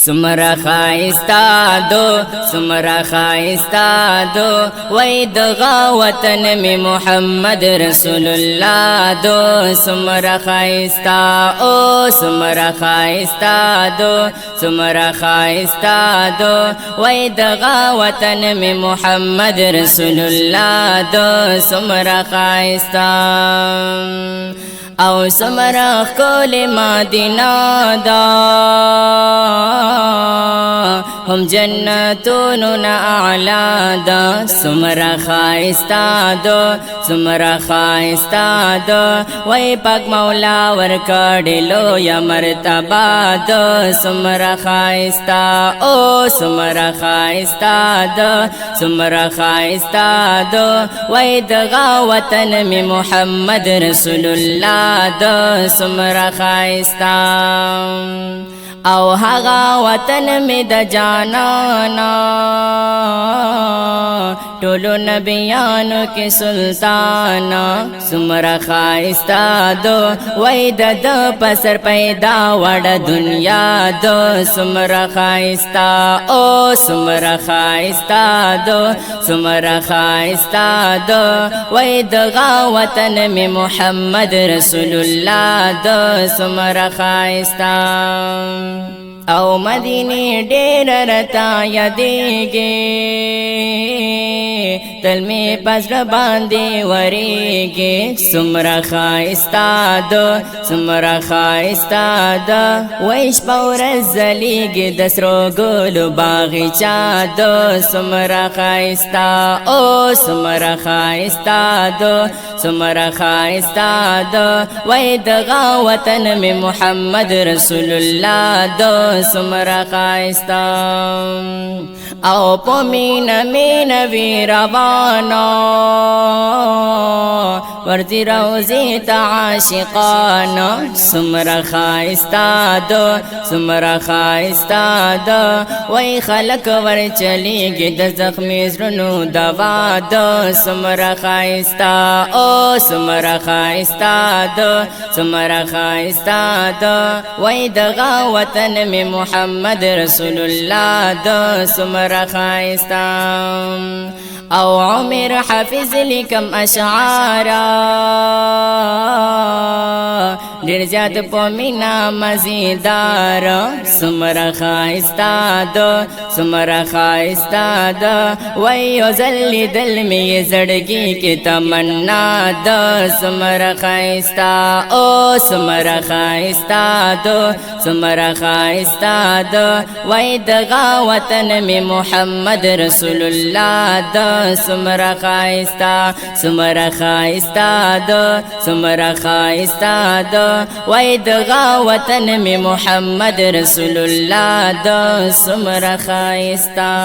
سمرا خایستا دو وای دغا وطن می محمد رسول الله دو سمرا خایستا دو وای دغا وطن می محمد رسول الله دو سمرا خایستا او سمرا کول مدینه دا هم جنتون اعلی دا سمرا خایستا دو وای پاک مولا ورکړلو یا مرتبه دا سمرا خایستا دو وای دغا وطن می محمد رسول الله دا سمرا خایستا او هغا وطن می د جانانا ټولو نبیانو کې سلطانا سمرا خایستا دو وای د پسر پیدا وړ دنیا دو سمرا خایستا دو وای دغا وطن می محمد رسول الله دو سمرا خایستا او مدینی ډیر رتا یادېږي تل می پزړه باندې وریږي سمرا خایستا دو وای شپه ورځ ځلیږي د سرو ګلو باغچه دو سمرا خایستا دو وای دغا وطن می محمد رسول الله دو سمرا خایستا او پمینا مینا وی روانا ورزی روزی تا عاشقانا سمرا خایستا دو وی خلق ور چلیگی د زخمی زرنو دوا دو سمرا خایستا دو وی دغا وطن می محمد رسول الله دو سمرا خایستا او عمر حافظ لکم اشعارا ډیر زیات پمینا مزیدار سمرا خایستا دو وای یو زلی دل می زړګي کې تمنا دو سمرا خایستا دو وای دغا وطن می محمد رسول الله دو سمرا خایستا دو وای دغا وطن می محمد رسول الله دو سمرا خایستا